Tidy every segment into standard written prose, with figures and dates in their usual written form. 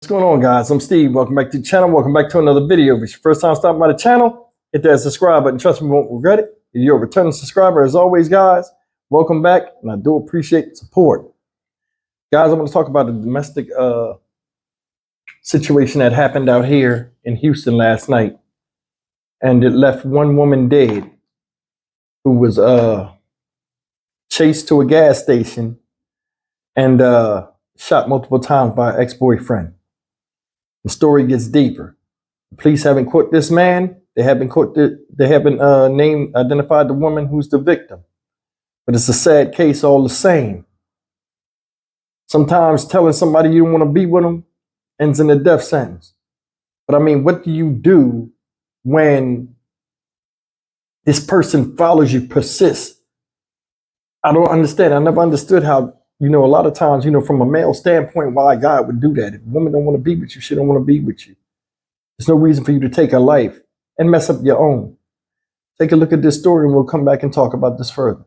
What's going on, guys? I'm Steve. Welcome back to the channel. Welcome back to another video. If it's your first time stopping by the channel, hit that subscribe button. Trust me, you won't regret it. If you're a returning subscriber, as always, guys, welcome back, and I do appreciate the support. Guys, I want to talk about the domestic situation that happened out here in Houston last night, and it left one woman dead who was chased to a gas station and shot multiple times by an ex-boyfriend. The story gets deeper. The police haven't caught this man. They haven't identified the woman who's the victim. But it's a sad case all the same. Sometimes telling somebody you don't want to be with them ends in a death sentence. But I mean, what do you do when this person follows you, persists? I don't understand. I never understood how, a lot of times, from a male standpoint, why a guy would do that. If a woman don't want to be with you, she don't want to be with you. There's no reason for you to take her life and mess up your own. Take a look at this story and we'll come back and talk about this further.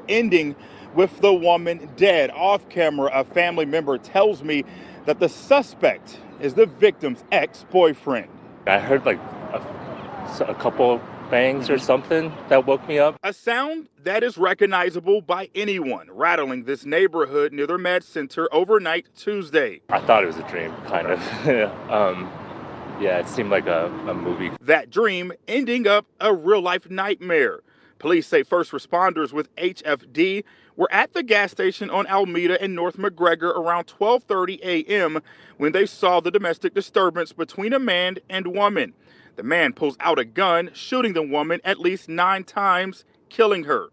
Ending with the woman dead. Off camera, a family member tells me that the suspect is the victim's ex-boyfriend. I heard like a couple bangs or something that woke me up. A sound that is recognizable by anyone, rattling this neighborhood near the Med Center overnight Tuesday. I thought it was a dream, kind of. Yeah, it seemed like a movie. That dream ending up a real-life nightmare. Police say first responders with HFD were at the gas station on Alameda and North McGregor around 12:30 a.m. when they saw the domestic disturbance between a man and woman. The man pulls out a gun, shooting the woman at least 9 times, killing her.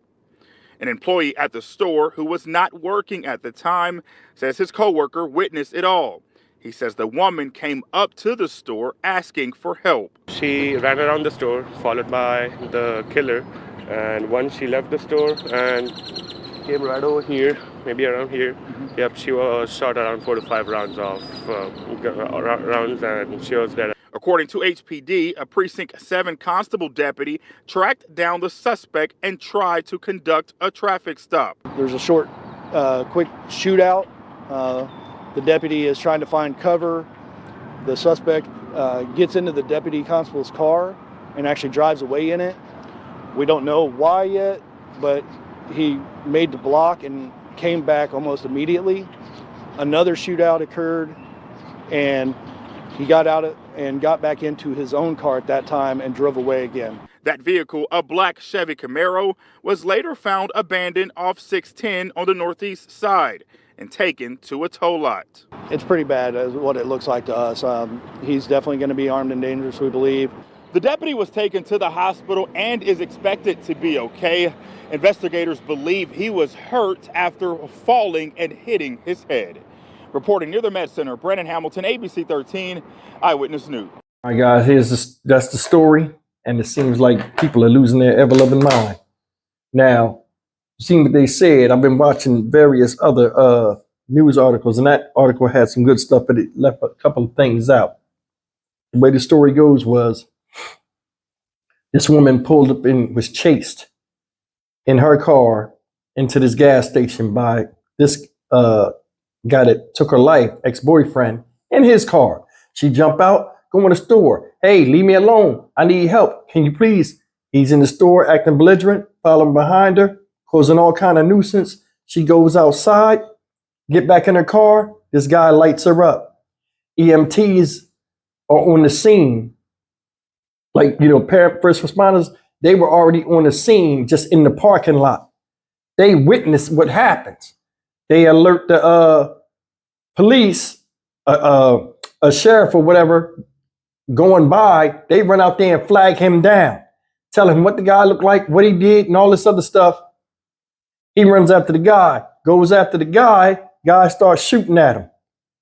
An employee at the store who was not working at the time says his coworker witnessed it all. He says the woman came up to the store asking for help. She ran around the store, followed by the killer. And once she left the store and came right over here, maybe around here, yep, she was shot around 4 to 5 rounds of rounds, and she was dead. According to HPD, a Precinct 7 constable deputy tracked down the suspect and tried to conduct a traffic stop. There's a short, quick shootout. The deputy is trying to find cover. The suspect gets into the deputy constable's car and actually drives away in it. We don't know why yet, but he made the block and came back almost immediately. Another shootout occurred, and he got out and got back into his own car at that time and drove away again. That vehicle, a black Chevy Camaro, was later found abandoned off 610 on the northeast side and taken to a tow lot. It's pretty bad is what it looks like to us. He's definitely going to be armed and dangerous, we believe. The deputy was taken to the hospital and is expected to be okay. Investigators believe he was hurt after falling and hitting his head. Reporting near the Med Center, Brennan Hamilton, ABC 13, Eyewitness News. All right, guys, that's the story, and it seems like people are losing their ever-loving mind. Now, seeing what they said, I've been watching various other news articles, and that article had some good stuff, but it left a couple of things out. The way the story goes was this woman pulled up and was chased in her car into this gas station by this guy that took her life, ex-boyfriend, in his car. She jumped out, go in the store. Hey, leave me alone. I need help. Can you please? He's in the store acting belligerent, following behind her, causing all kind of nuisance. She goes outside, get back in her car. This guy lights her up. EMTs are on the scene. Like, first responders, they were already on the scene just in the parking lot. They witnessed what happens. They alert the police, a sheriff or whatever, going by. They run out there and flag him down, tell him what the guy looked like, what he did, and all this other stuff. He runs after the guy, goes after the guy. Guy starts shooting at him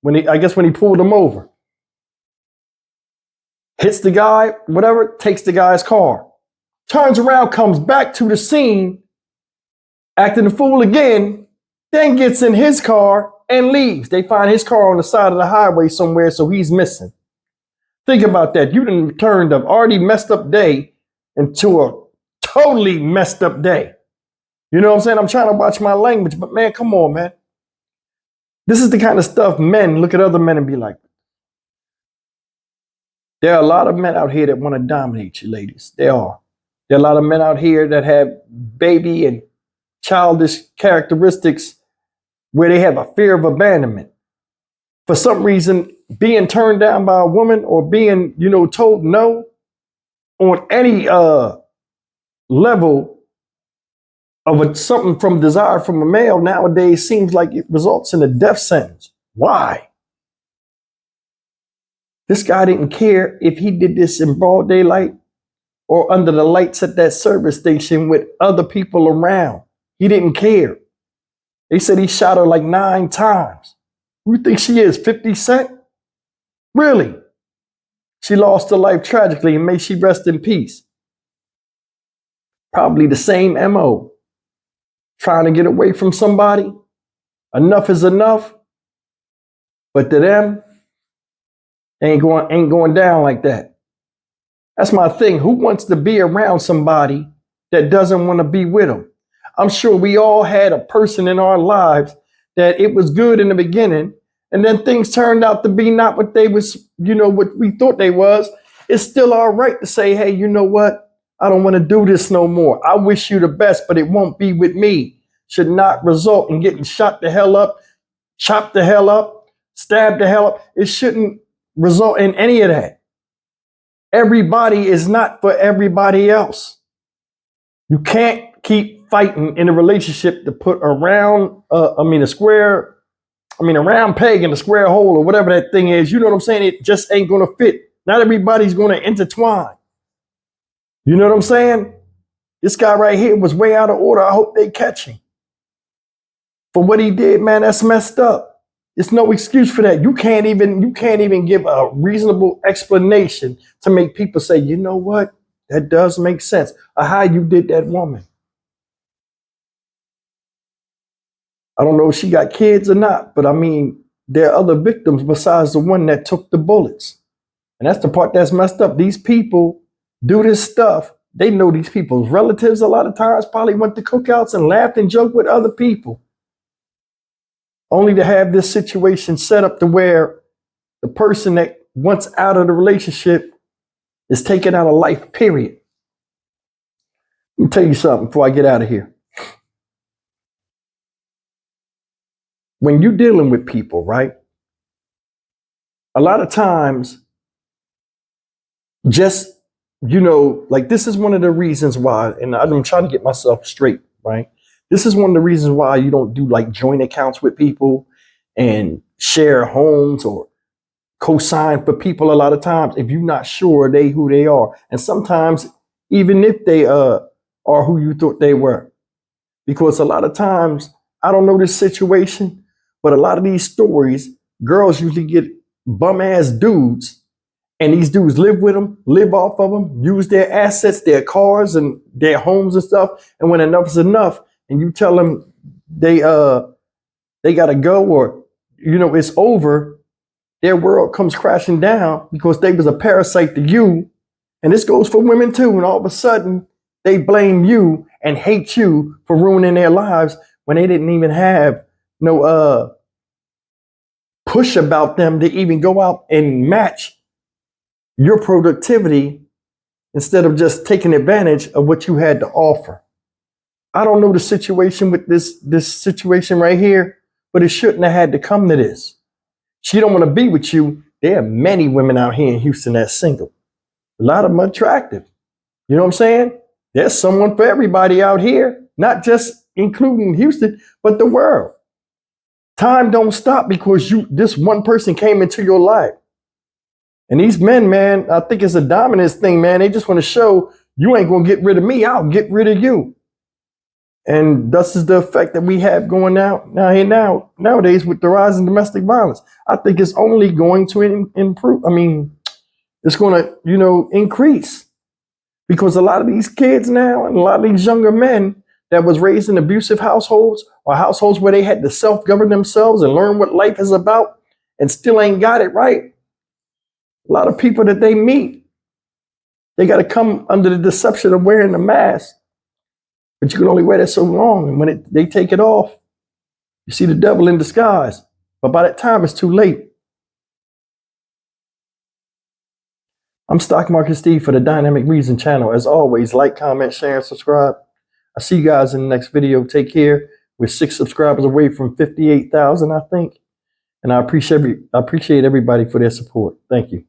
when he pulled him over. Hits the guy, whatever, takes the guy's car. Turns around, comes back to the scene, acting a fool again, then gets in his car and leaves. They find his car on the side of the highway somewhere, so he's missing. Think about that. You done turned an already messed up day into a totally messed up day. You know what I'm saying? I'm trying to watch my language, but man, come on, man. This is the kind of stuff men look at other men and be like, there are a lot of men out here that want to dominate you, ladies. There are. There are a lot of men out here that have baby and childish characteristics where they have a fear of abandonment. For some reason, being turned down by a woman or being, told no on any level of something from desire from a male nowadays seems like it results in a death sentence. Why? This guy didn't care if he did this in broad daylight or under the lights at that service station with other people around. He didn't care. They said he shot her like 9 times. Who do you think she is, 50 Cent? Really? She lost her life tragically, and may she rest in peace. Probably the same MO. Trying to get away from somebody. Enough is enough. But to them, ain't going down like that. That's my thing. Who wants to be around somebody that doesn't want to be with them? I'm sure we all had a person in our lives that it was good in the beginning, and then things turned out to be not what they was, what we thought they was. It's still all right to say, hey, you know what? I don't want to do this no more. I wish you the best, but it won't be with me. Should not result in getting shot the hell up, chopped the hell up, stabbed the hell up. It shouldn't result in any of that. Everybody is not for everybody else. You can't keep fighting in a relationship to put a round peg in a square hole or whatever that thing is. You know what I'm saying? It just ain't going to fit. Not everybody's going to intertwine. You know what I'm saying? This guy right here was way out of order. I hope they catch him. For what he did, man, that's messed up. There's no excuse for that. You can't even give a reasonable explanation to make people say, you know what? That does make sense. Or how you did that woman. I don't know if she got kids or not, but I mean, there are other victims besides the one that took the bullets. And that's the part that's messed up. These people do this stuff. They know these people's relatives a lot of times, probably went to cookouts and laughed and joked with other people. Only to have this situation set up to where the person that wants out of the relationship is taken out of life, period. Let me tell you something before I get out of here. When you're dealing with people, right? A lot of times, just, like this is one of the reasons why, and I'm trying to get myself straight, right? This is one of the reasons why you don't do like joint accounts with people and share homes or co-sign for people a lot of times if you're not sure who they are. And sometimes even if they are who you thought they were. Because a lot of times, I don't know this situation, but a lot of these stories, girls usually get bum ass dudes, and these dudes live with them, live off of them, use their assets, their cars and their homes and stuff. And when enough is enough, and you tell them they gotta go or it's over, their world comes crashing down because they was a parasite to you. And this goes for women too. And all of a sudden they blame you and hate you for ruining their lives when they didn't even have no push about them to even go out and match your productivity instead of just taking advantage of what you had to offer. I don't know the situation with this situation right here, but it shouldn't have had to come to this. She don't want to be with you. There are many women out here in Houston that's single. A lot of them attractive. You know what I'm saying? There's someone for everybody out here, not just including Houston, but the world. Time don't stop because this one person came into your life. And these men, man, I think it's a dominance thing, man. They just want to show you ain't going to get rid of me. I'll get rid of you. And thus is the effect that we have going out nowadays with the rise in domestic violence. I think it's only going to improve. I mean, it's going to, increase because a lot of these kids now and a lot of these younger men that was raised in abusive households or households where they had to self-govern themselves and learn what life is about and still ain't got it right. A lot of people that they meet, they got to come under the deception of wearing a mask. But you can only wear that so long. And when they take it off, you see the devil in disguise. But by that time, it's too late. I'm Stock Market Steve for the Dynamic Reason channel. As always, like, comment, share, and subscribe. I'll see you guys in the next video. Take care. We're 6 subscribers away from 58,000, I think. And I appreciate everybody for their support. Thank you.